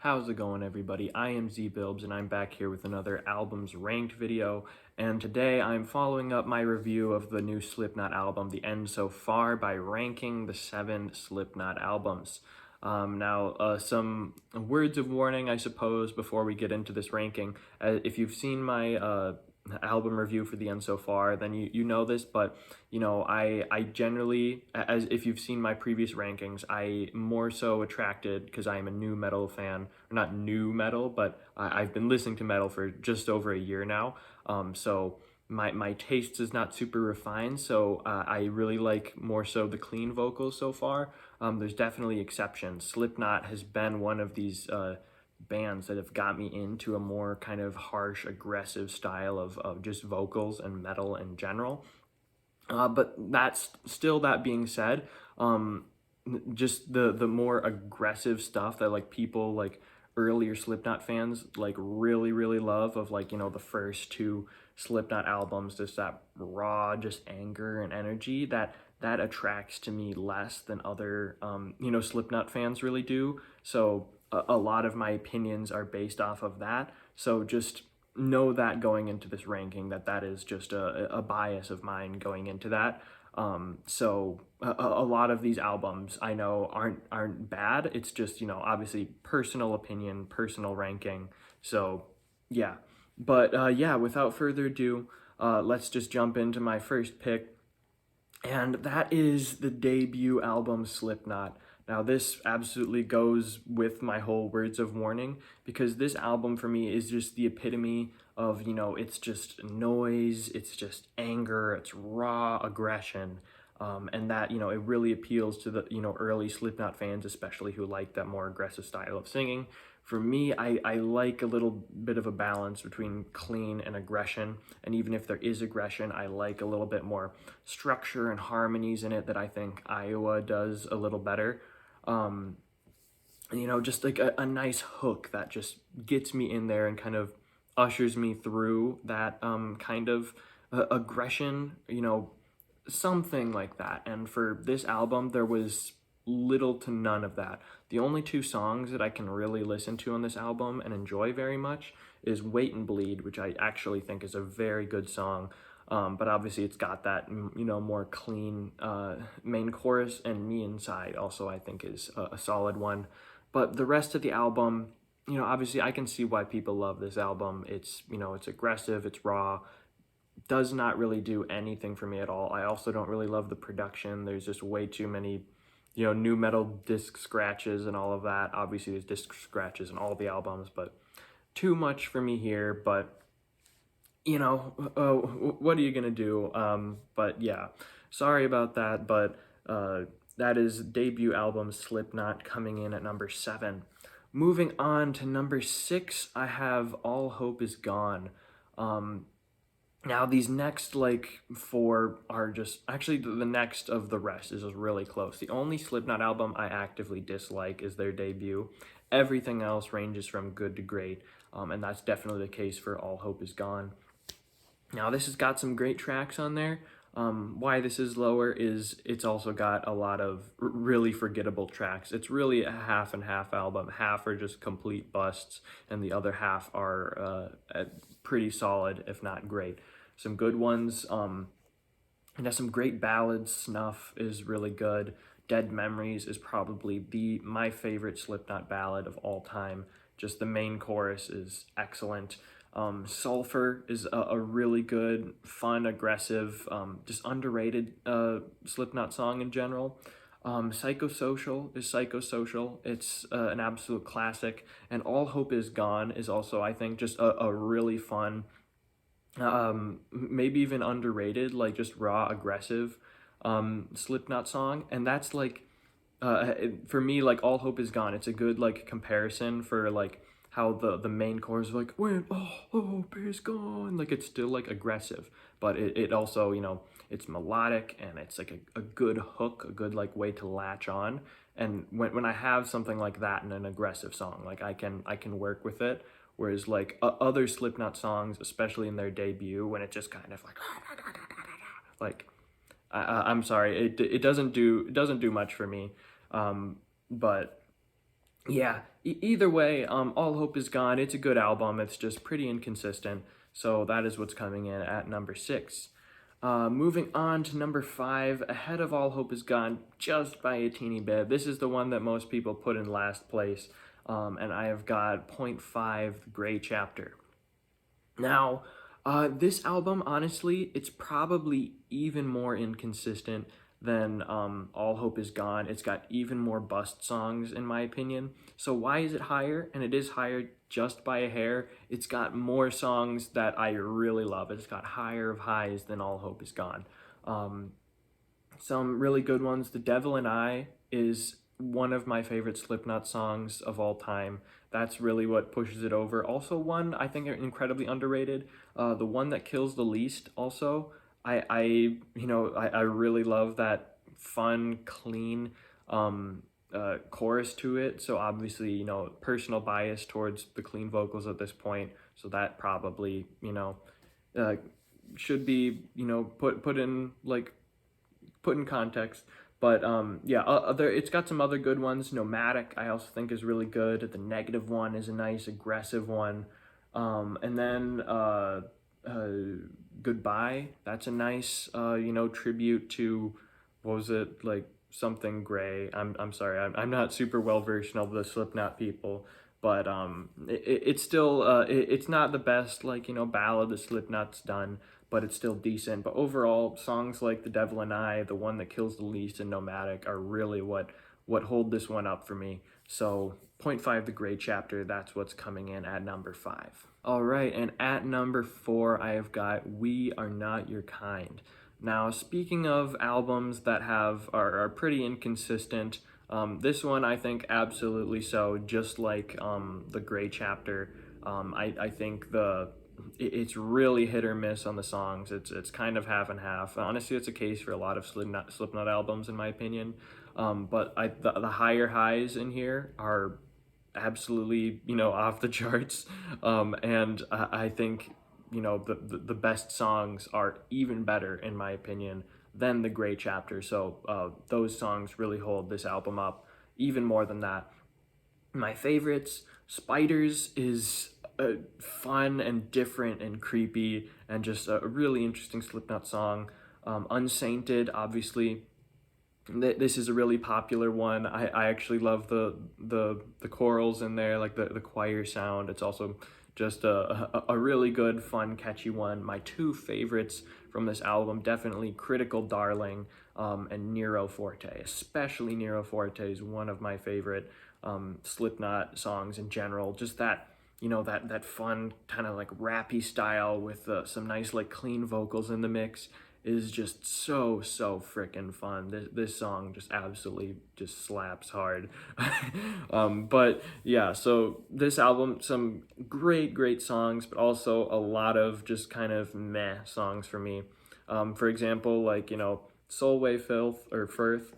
How's it going, everybody? I am ZBilbs and I'm back here with another albums ranked video, and today I'm following up my review of the new Slipknot album, The End So Far, by ranking the 7 Slipknot albums. Some words of warning, I suppose, before we get into this ranking. If you've seen my album review for The End So Far, then you know this, but I generally, as if you've seen my previous rankings, I more so attracted because I am a new metal fan, or not new metal, but I've been listening to metal for just over a year now. So my taste is not super refined, so I really like more so the clean vocals so far. There's definitely exceptions. Slipknot has been one of these bands that have got me into a more kind of harsh, aggressive style of just vocals and metal in general. But that being said, just the more aggressive stuff that like people like earlier Slipknot fans like really love, of like, the first two Slipknot albums, just that raw just anger and energy that attracts to me less than other Slipknot fans really do. So a lot of my opinions are based off of that. So just know that going into this ranking, that is just a bias of mine going into that. A lot of these albums I know aren't bad. It's just, obviously personal opinion, personal ranking. So yeah, but yeah, without further ado, let's just jump into my first pick, and that is the debut album Slipknot. Now, this absolutely goes with my whole words of warning, because this album for me is just the epitome of, it's just noise, it's just anger, it's raw aggression. And that, it really appeals to the, early Slipknot fans, especially who like that more aggressive style of singing. For me, I like a little bit of a balance between clean and aggression. And even if there is aggression, I like a little bit more structure and harmonies in it that I think Iowa does a little better. Just like a nice hook that just gets me in there and kind of ushers me through that kind of aggression, something like that. And for this album, there was little to none of that. The only two songs that I can really listen to on this album and enjoy very much is Wait and Bleed, which I actually think is a very good song. But obviously it's got that, more clean main chorus, and Me Inside also I think is a solid one. But the rest of the album, obviously I can see why people love this album. It's, it's aggressive, it's raw, does not really do anything for me at all. I also don't really love the production. There's just way too many, new metal disc scratches and all of that. Obviously there's disc scratches in all the albums, but too much for me here. But what are you gonna do? But yeah, sorry about that, but that is debut album Slipknot, coming in at number 7. Moving on to number 6, I have All Hope Is Gone. Now these next like 4 are just, actually the next of the rest is just really close. The only Slipknot album I actively dislike is their debut. Everything else ranges from good to great, and that's definitely the case for All Hope Is Gone. Now this has got some great tracks on there. Why this is lower is it's also got a lot of really forgettable tracks. It's really a half and half album. Half are just complete busts, and the other half are pretty solid, if not great. Some good ones. It has some great ballads. Snuff is really good. Dead Memories is probably my favorite Slipknot ballad of all time. Just the main chorus is excellent. Sulfur is a really good, fun, aggressive, just underrated Slipknot song in general. Psychosocial is Psychosocial. It's an absolute classic. And All Hope Is Gone is also, I think, just a really fun, maybe even underrated, like just raw, aggressive Slipknot song. And that's like, for me, like All Hope Is Gone, it's a good like comparison for like how the main chorus is like, when all hope is gone, like it's still like aggressive, but it also, it's melodic, and it's like a good hook, a good like way to latch on. And when I have something like that in an aggressive song, like I can work with it. Whereas like other Slipknot songs, especially in their debut, when it just kind of like I'm sorry, it doesn't do much for me. But yeah, either way, All Hope Is Gone. It's a good album. It's just pretty inconsistent. So that is what's coming in at number 6. Moving on to number 5, ahead of All Hope Is Gone, just by a teeny bit. This is the one that most people put in last place, and I have got point 0.5, The Gray Chapter. Now, this album, honestly, it's probably even more inconsistent than All Hope Is Gone. It's got even more bust songs, in my opinion. So why is it higher? And it is higher just by a hair. It's got more songs that I really love. It's got higher of highs than All Hope Is Gone. Some really good ones. The Devil and I is one of my favorite Slipknot songs of all time. That's really what pushes it over. Also one I think are incredibly underrated. The One That Kills the Least also. I really love that fun, clean chorus to it. So obviously, personal bias towards the clean vocals at this point. So that probably, should be, put in context. But it's got some other good ones. Nomadic, I also think, is really good. The Negative One is a nice aggressive one. And then Goodbye, that's a nice tribute to, what was it, like something gray. I'm sorry, I'm not super well versed in all the Slipknot people, but it's still it's not the best ballad that Slipknot's done, but it's still decent. But overall, songs like The Devil and I, The One That Kills the Least, and Nomadic are really what hold this one up for me. So 0.5, The Gray Chapter, that's what's coming in at number 5. All right, and at number 4, I have got We Are Not Your Kind. Now, speaking of albums that are pretty inconsistent, this one I think absolutely so, just like The Gray Chapter. I think it's really hit or miss on the songs. It's kind of half and half. Honestly, it's a case for a lot of Slipknot albums, in my opinion. But the higher highs in here are absolutely off the charts, and I think the best songs are even better, in my opinion, than The Gray Chapter. So those songs really hold this album up even more than that. My favorites, Spiders is fun and different and creepy and just a really interesting Slipknot song. Unsainted, obviously, this is a really popular one. I actually love the chorals in there, like the choir sound. It's also just a really good, fun, catchy one. My 2 favorites from this album, definitely Critical Darling and Nero Forte. Especially Nero Forte is one of my favorite Slipknot songs in general. Just that, that fun kind of like rappy style with some nice clean vocals in the mix is just so freaking fun. This song just absolutely just slaps hard. But yeah, so this album, some great songs, but also a lot of just kind of meh songs for me. For example, Solway Filth or Firth.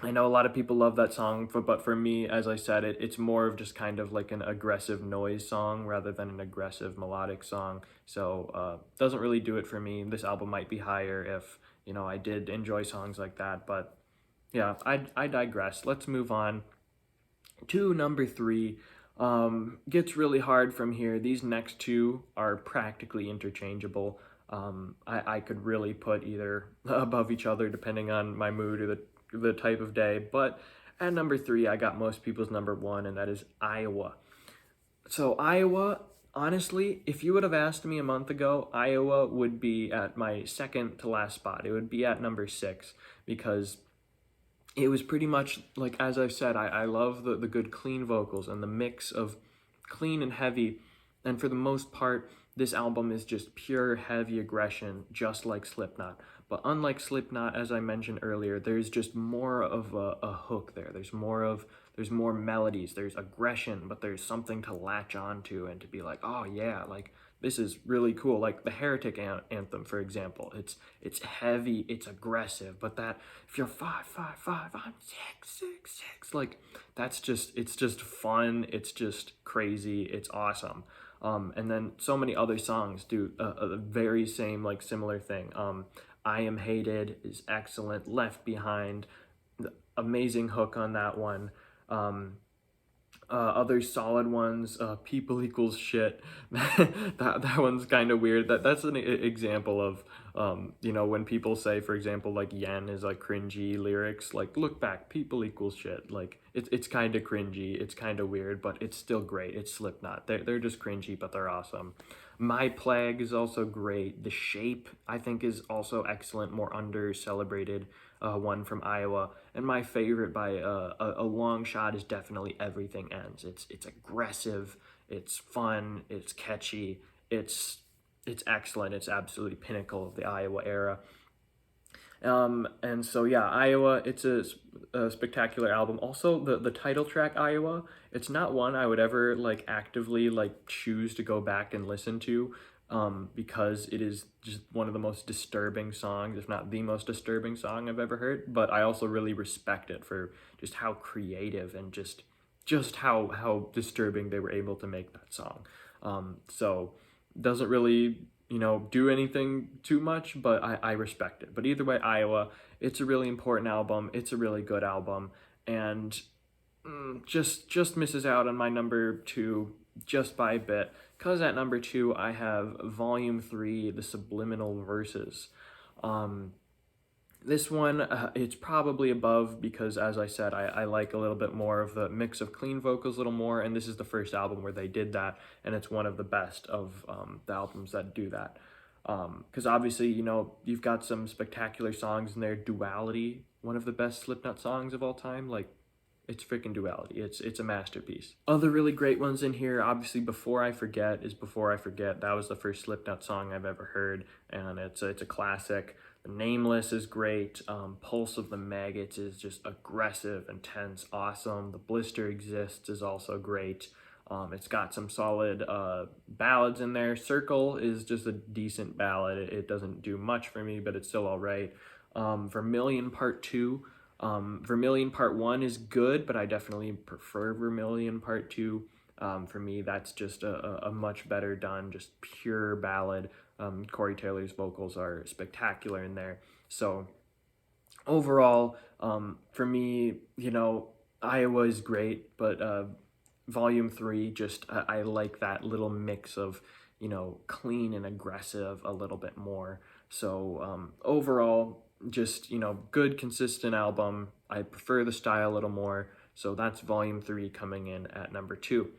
I know a lot of people love that song, but for me, as I said, it's more of just kind of like an aggressive noise song rather than an aggressive melodic song. So doesn't really do it for me. This album might be higher if, I did enjoy songs like that. But yeah, I digress. Let's move on to number 3. Gets really hard from here. These next 2 are practically interchangeable. I could really put either above each other depending on my mood or the type of day. But at number 3, I got most people's number 1, and that is Iowa. So Iowa, honestly, if you would have asked me a month ago, Iowa would be at my second to last spot. It would be at number 6 because it was pretty much like, as I've said, I love the good clean vocals and the mix of clean and heavy. And for the most part, this album is just pure heavy aggression, just like Slipknot. But unlike Slipknot, as I mentioned earlier, there's just more of a hook there. There's more melodies, there's aggression, but there's something to latch onto and to be like, oh yeah, this is really cool. Like the Heretic anthem, for example. It's heavy, it's aggressive, but that if you're 5, 5, 5, I'm 6, 6, 6, it's just fun. It's just crazy. It's awesome. And then so many other songs do a very same similar thing. I Am Hated is excellent. Left Behind, the amazing hook on that one. Other solid ones, people equals shit. That one's kind of weird. That's an example of you know, when people say, for example, like yen is like cringy lyrics, like look back, people equals shit. Like it's kind of cringy, it's kind of weird, but it's still great. It's Slipknot. They're just cringy, but they're awesome. My Plague is also great. The Shape, I think, is also excellent, more under celebrated one from Iowa. And my favorite by a long shot is definitely Everything Ends. It's aggressive, it's fun, it's catchy, it's excellent. It's absolutely pinnacle of the Iowa era. And so yeah, Iowa, it's a spectacular album. Also, the title track Iowa, it's not one I would ever like actively like choose to go back and listen to, because it is just one of the most disturbing songs, if not the most disturbing song I've ever heard. But I also really respect it for just how creative and just how disturbing they were able to make that song. So doesn't really, you know, do anything too much, but I respect it. But either way, Iowa, it's a really important album. It's a really good album, and just misses out on my number 2 just by a bit. Cause at number 2 I have Volume 3, The Subliminal Verses. This one, it's probably above because, as I said, I like a little bit more of the mix of clean vocals a little more, and this is the first album where they did that, and it's one of the best of the albums that do that. Because obviously, you know, you've got some spectacular songs in there. Duality, one of the best Slipknot songs of all time. Like, it's freaking Duality. It's a masterpiece. Other really great ones in here, obviously, Before I Forget is Before I Forget. That was the first Slipknot song I've ever heard, and it's a classic. Nameless is great. Pulse of the Maggots is just aggressive, intense, awesome. The Blister Exists is also great. It's got some solid ballads in there. Circle is just a decent ballad. It doesn't do much for me, but it's still all right. Vermilion Part 2. Vermilion Part 1 is good, but I definitely prefer Vermilion Part 2. For me, that's just a much better done, just pure ballad. Corey Taylor's vocals are spectacular in there. So overall, for me, you know, Iowa is great, but Volume 3, just I like that little mix of, you know, clean and aggressive a little bit more. So overall, just, you know, good, consistent album. I prefer the style a little more. So that's Volume 3 coming in at number 2.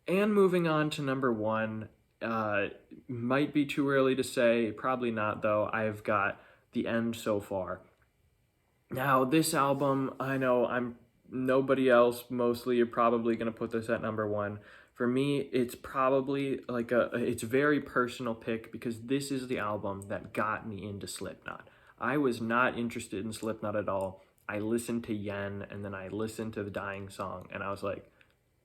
And moving on to number 1, might be too early to say, probably not though. I've got The End So Far. Now, this album, I know nobody else mostly are probably going to put this at number 1. For me, it's probably like it's a very personal pick because this is the album that got me into Slipknot. I was not interested in Slipknot at all. I listened to Yen and then I listened to the Dying Song and I was like,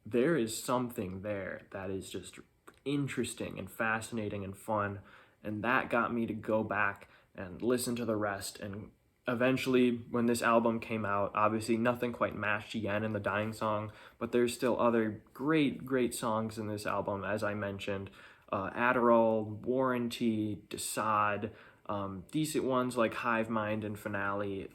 there is something there that is just interesting and fascinating and fun, and that got me to go back and listen to the rest. And eventually, when this album came out, obviously nothing quite matched Yen and the Dying Song, but there's still other great songs in this album, as I mentioned. Adderall, Warranty, Decide, decent ones like Hive Mind and Finale.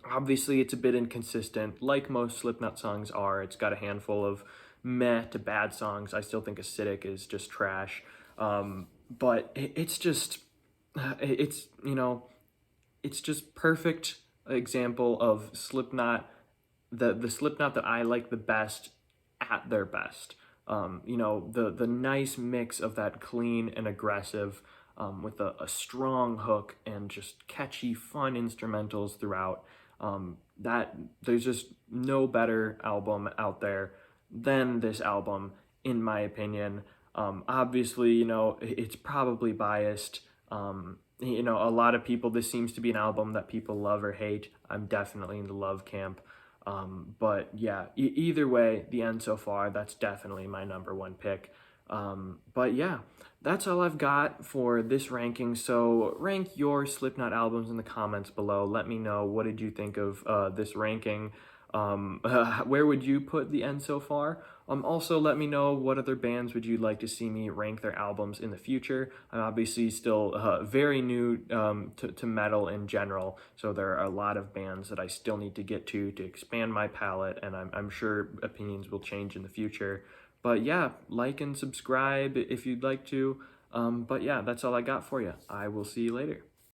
Obviously, it's a bit inconsistent, like most Slipknot songs are. It's got a handful of meh to bad songs. I still think Acidic is just trash. But it's just, it's, you know, it's just perfect example of Slipknot, the Slipknot that I like the best at their best. You know, the nice mix of that clean and aggressive, with a strong hook and just catchy, fun instrumentals throughout. That there's just no better album out there than this album, in my opinion. Obviously, you know, it's probably biased. You know, a lot of people, this seems to be an album that people love or hate. I'm definitely in the love camp. But yeah, either way, The End So Far, that's definitely my number 1 pick. But yeah, that's all I've got for this ranking. So rank your Slipknot albums in the comments below. Let me know, what did you think of this ranking? Where would you put the end so far? Also, let me know what other bands would you like to see me rank their albums in the future. I'm obviously still very new to metal in general, so there are a lot of bands that I still need to get to expand my palette, and I'm sure opinions will change in the future. But yeah, like and subscribe if you'd like to. But yeah, that's all I got for you. I will see you later.